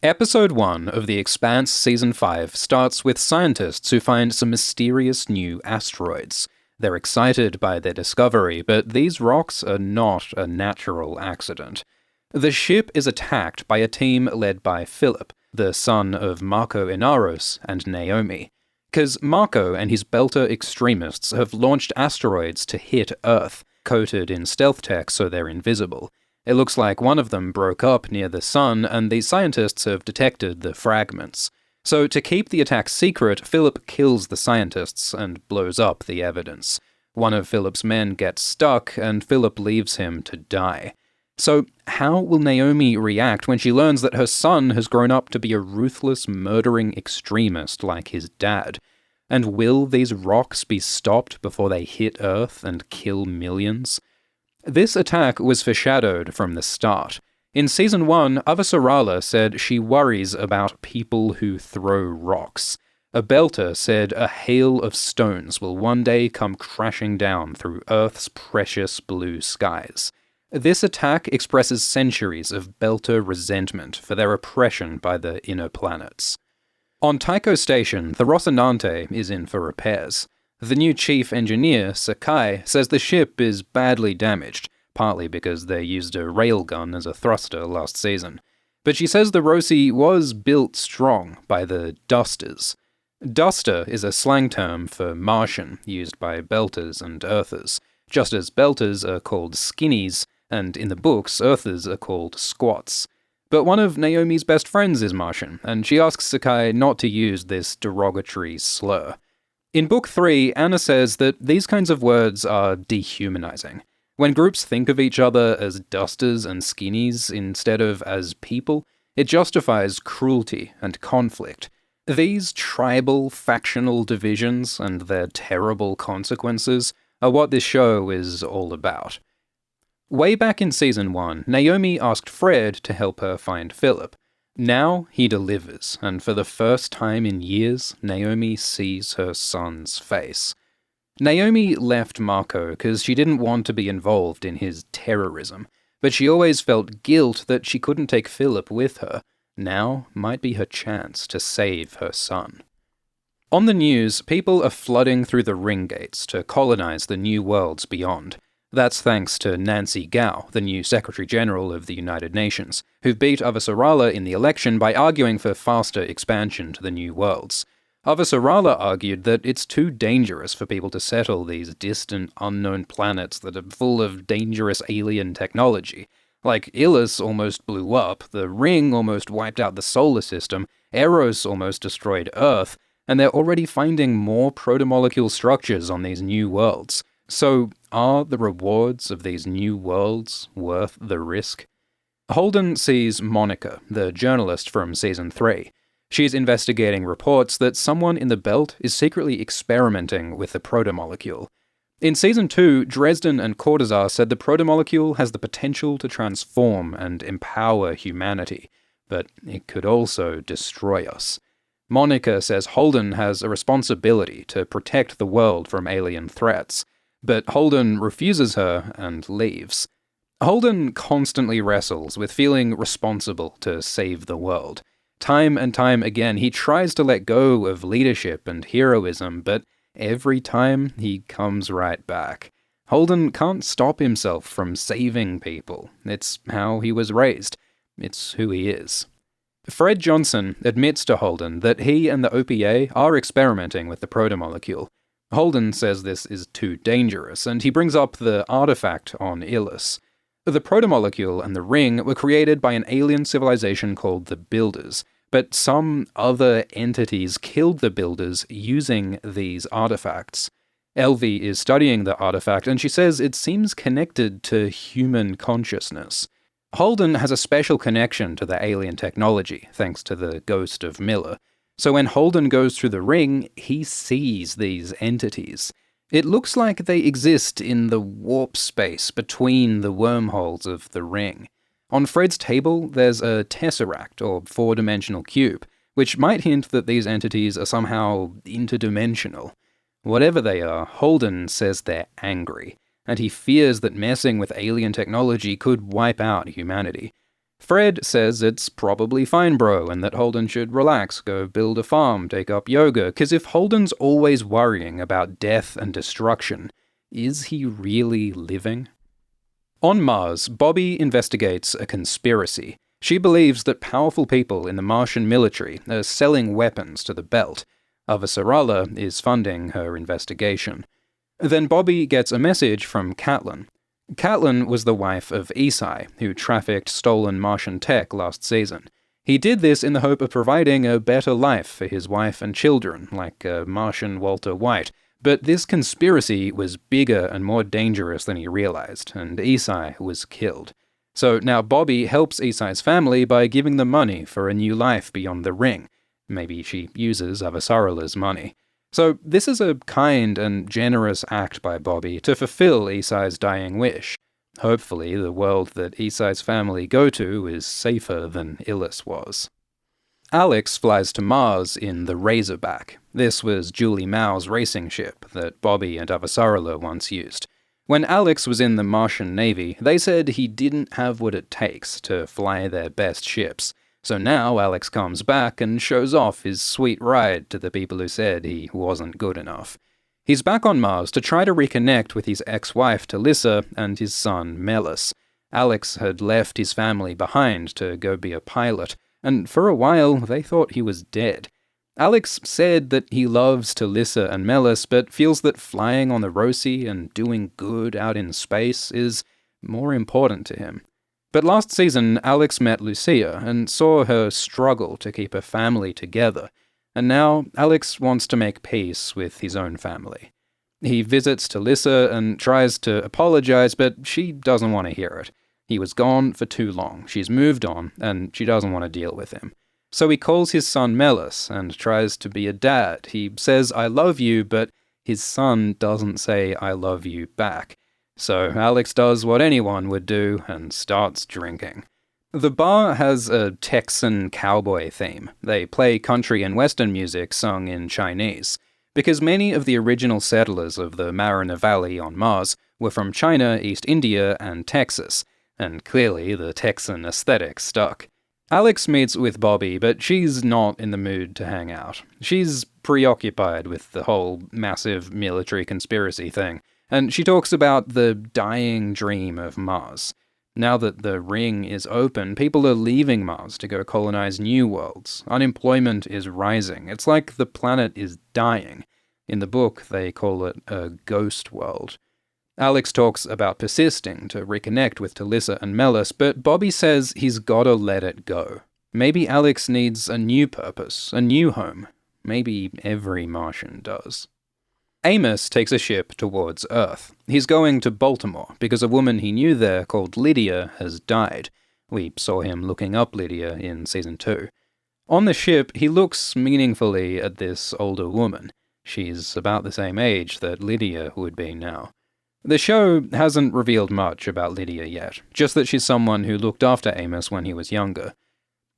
Episode 1 of The Expanse Season 5 starts with scientists who find some mysterious new asteroids. They're excited by their discovery, but these rocks are not a natural accident. The ship is attacked by a team led by Philip, the son of Marco Inaros and Naomi. Because Marco and his Belter extremists have launched asteroids to hit Earth, coated in stealth tech so they're invisible. It looks like one of them broke up near the sun, and the scientists have detected the fragments. So to keep the attack secret, Philip kills the scientists and blows up the evidence. One of Philip's men gets stuck, and Philip leaves him to die. So how will Naomi react when she learns that her son has grown up to be a ruthless, murdering extremist like his dad? And will these rocks be stopped before they hit Earth and kill millions? This attack was foreshadowed from the start. In Season 1, Avasarala said she worries about people who throw rocks. A Belter said a hail of stones will one day come crashing down through Earth's precious blue skies. This attack expresses centuries of Belter resentment for their oppression by the inner planets. On Tycho Station, the Rocinante is in for repairs. The new chief engineer, Sakai, says the ship is badly damaged, partly because they used a railgun as a thruster last season. But she says the Roci was built strong by the Dusters. Duster is a slang term for Martian, used by Belters and Earthers, just as Belters are called skinnies, and in the books, Earthers are called squats. But one of Naomi's best friends is Martian, and she asks Sakai not to use this derogatory slur. In Book 3, Anna says that these kinds of words are dehumanizing. When groups think of each other as dusters and skinnies instead of as people, it justifies cruelty and conflict. These tribal, factional divisions and their terrible consequences are what this show is all about. Way back in Season 1, Naomi asked Fred to help her find Philip. Now he delivers, and for the first time in years, Naomi sees her son's face. Naomi left Marco because she didn't want to be involved in his terrorism, but she always felt guilt that she couldn't take Philip with her. Now might be her chance to save her son. On the news, people are flooding through the ring gates to colonize the new worlds beyond. That's thanks to Nancy Gao, the new Secretary General of the United Nations, who beat Avasarala in the election by arguing for faster expansion to the new worlds. Avasarala argued that it's too dangerous for people to settle these distant, unknown planets that are full of dangerous alien technology. Like, Ilus almost blew up, the Ring almost wiped out the solar system, Eros almost destroyed Earth, and they're already finding more protomolecule structures on these new worlds. So, are the rewards of these new worlds worth the risk? Holden sees Monica, the journalist from Season 3. She's investigating reports that someone in the Belt is secretly experimenting with the protomolecule. In Season 2, Dresden and Cortazar said the protomolecule has the potential to transform and empower humanity, but it could also destroy us. Monica says Holden has a responsibility to protect the world from alien threats, but Holden refuses her and leaves. Holden constantly wrestles with feeling responsible to save the world. Time and time again, he tries to let go of leadership and heroism, but every time he comes right back. Holden can't stop himself from saving people. It's how he was raised. It's who he is. Fred Johnson admits to Holden that he and the OPA are experimenting with the protomolecule. Holden says this is too dangerous, and he brings up the artifact on Ilus. The protomolecule and the ring were created by an alien civilization called the Builders, but some other entities killed the Builders using these artifacts. Elvie is studying the artifact, and she says it seems connected to human consciousness. Holden has a special connection to the alien technology, thanks to the ghost of Miller. So when Holden goes through the ring, he sees these entities. It looks like they exist in the warp space between the wormholes of the ring. On Fred's table, there's a tesseract, or four-dimensional cube, which might hint that these entities are somehow interdimensional. Whatever they are, Holden says they're angry, and he fears that messing with alien technology could wipe out humanity. Fred says it's probably fine, bro, and that Holden should relax, go build a farm, take up yoga, 'cause if Holden's always worrying about death and destruction, is he really living? On Mars, Bobby investigates a conspiracy. She believes that powerful people in the Martian military are selling weapons to the Belt. Avasarala is funding her investigation. Then Bobby gets a message from Catelyn. Catelyn was the wife of Isai, who trafficked stolen Martian tech last season. He did this in the hope of providing a better life for his wife and children, like a Martian Walter White. But this conspiracy was bigger and more dangerous than he realized, and Isai was killed. So now Bobby helps Isai's family by giving them money for a new life beyond the ring. Maybe she uses Avasarala's money. So this is a kind and generous act by Bobby to fulfill Isai's dying wish. Hopefully the world that Isai's family go to is safer than Ilus was. Alex flies to Mars in the Razorback. This was Julie Mao's racing ship that Bobby and Avasarala once used. When Alex was in the Martian Navy, they said he didn't have what it takes to fly their best ships. So now Alex comes back and shows off his sweet ride to the people who said he wasn't good enough. He's back on Mars to try to reconnect with his ex-wife Talissa and his son Melis. Alex had left his family behind to go be a pilot, and for a while they thought he was dead. Alex said that he loves Talissa and Melis, but feels that flying on the Roci and doing good out in space is more important to him. But last season, Alex met Lucia and saw her struggle to keep her family together, and now Alex wants to make peace with his own family. He visits Talissa and tries to apologize, but she doesn't want to hear it. He was gone for too long, she's moved on, and she doesn't want to deal with him. So he calls his son Melis and tries to be a dad. He says, "I love you," but his son doesn't say, "I love you" back. So Alex does what anyone would do and starts drinking. The bar has a Texan cowboy theme. They play country and western music sung in Chinese. Because many of the original settlers of the Mariner Valley on Mars were from China, East India, and Texas, and clearly the Texan aesthetic stuck. Alex meets with Bobby, but she's not in the mood to hang out. She's preoccupied with the whole massive military conspiracy thing, and she talks about the dying dream of Mars. Now that the ring is open, people are leaving Mars to go colonize new worlds. Unemployment is rising. It's like the planet is dying. In the book, they call it a ghost world. Alex talks about persisting to reconnect with Talissa and Melis, but Bobby says he's gotta let it go. Maybe Alex needs a new purpose, a new home. Maybe every Martian does. Amos takes a ship towards Earth. He's going to Baltimore because a woman he knew there called Lydia has died. We saw him looking up Lydia in Season 2. On the ship, he looks meaningfully at this older woman. She's about the same age that Lydia would be now. The show hasn't revealed much about Lydia yet, just that she's someone who looked after Amos when he was younger.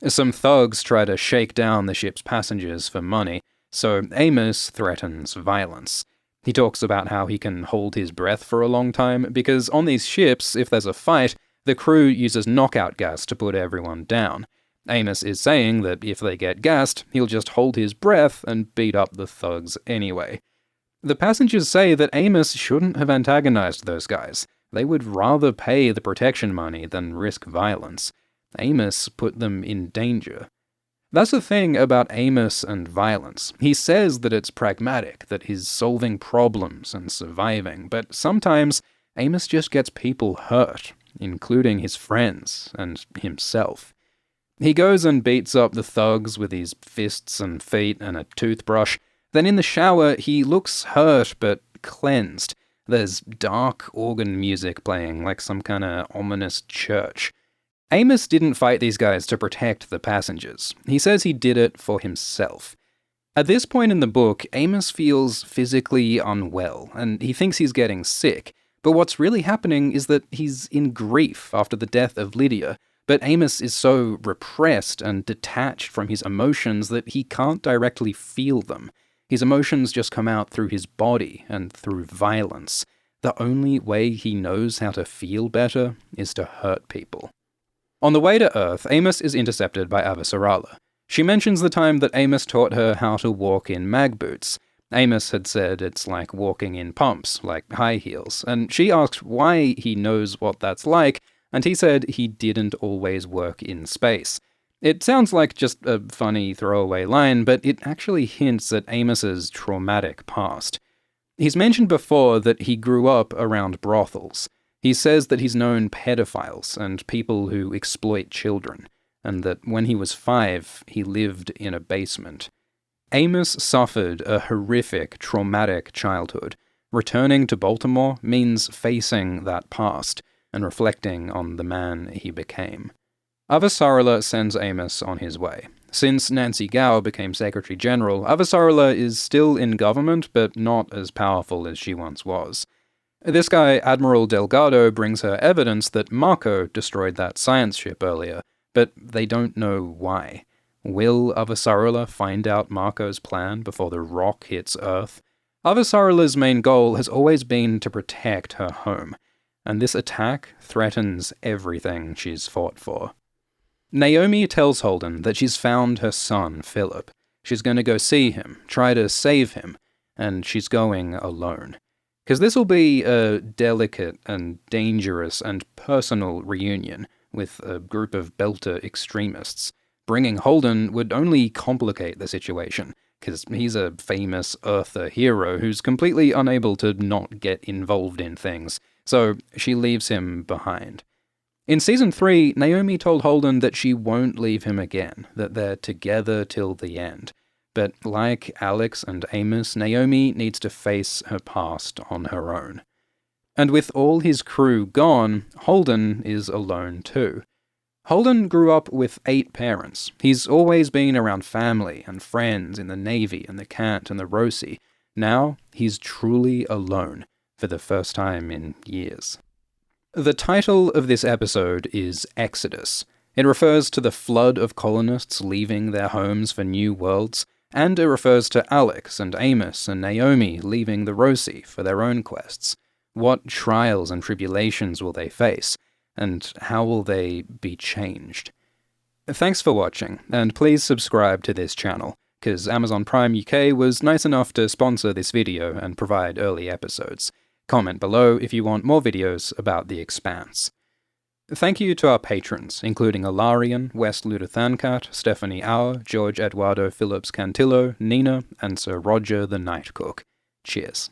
Some thugs try to shake down the ship's passengers for money, so Amos threatens violence. He talks about how he can hold his breath for a long time, because on these ships, if there's a fight, the crew uses knockout gas to put everyone down. Amos is saying that if they get gassed, he'll just hold his breath and beat up the thugs anyway. The passengers say that Amos shouldn't have antagonized those guys. They would rather pay the protection money than risk violence. Amos put them in danger. That's the thing about Amos and violence. He says that it's pragmatic, that he's solving problems and surviving, but sometimes Amos just gets people hurt, including his friends and himself. He goes and beats up the thugs with his fists and feet and a toothbrush. Then in the shower, he looks hurt but cleansed. There's dark organ music playing, like some kind of ominous church. Amos didn't fight these guys to protect the passengers. He says he did it for himself. At this point in the book, Amos feels physically unwell, and he thinks he's getting sick. But what's really happening is that he's in grief after the death of Lydia, but Amos is so repressed and detached from his emotions that he can't directly feel them. His emotions just come out through his body and through violence. The only way he knows how to feel better is to hurt people. On the way to Earth, Amos is intercepted by Avasarala. She mentions the time that Amos taught her how to walk in mag boots. Amos had said it's like walking in pumps, like high heels, and she asked why he knows what that's like, and he said he didn't always work in space. It sounds like just a funny throwaway line, but it actually hints at Amos's traumatic past. He's mentioned before that he grew up around brothels. He says that he's known pedophiles and people who exploit children, and that when he was 5, he lived in a basement. Amos suffered a horrific, traumatic childhood. Returning to Baltimore means facing that past and reflecting on the man he became. Avasarala sends Amos on his way. Since Nancy Gow became Secretary General, Avasarala is still in government, but not as powerful as she once was. This guy, Admiral Delgado, brings her evidence that Mako destroyed that science ship earlier, but they don't know why. Will Avasarala find out Mako's plan before the rock hits Earth? Avasarala's main goal has always been to protect her home, and this attack threatens everything she's fought for. Naomi tells Holden that she's found her son, Philip. She's going to go see him, try to save him, and she's going alone. Because this will be a delicate and dangerous and personal reunion with a group of Belter extremists. Bringing Holden would only complicate the situation, because he's a famous Earther hero who's completely unable to not get involved in things, so she leaves him behind. In Season 3, Naomi told Holden that she won't leave him again, that they're together till the end. But like Alex and Amos, Naomi needs to face her past on her own. And with all his crew gone, Holden is alone too. Holden grew up with 8 parents. He's always been around family and friends in the Navy and the Cant and the Rosie. Now he's truly alone for the first time in years. The title of this episode is Exodus. It refers to the flood of colonists leaving their homes for new worlds, and it refers to Alex and Amos and Naomi leaving the Rosie for their own quests. What trials and tribulations will they face, and how will they be changed? Thanks for watching, and please subscribe to this channel, because Amazon Prime UK was nice enough to sponsor this video and provide early episodes. Comment below if you want more videos about The Expanse. Thank you to our patrons, including Alarian, West Ludathancat, Stephanie Auer, George Eduardo Phillips Cantillo, Nina, and Sir Roger the Night Cook. Cheers.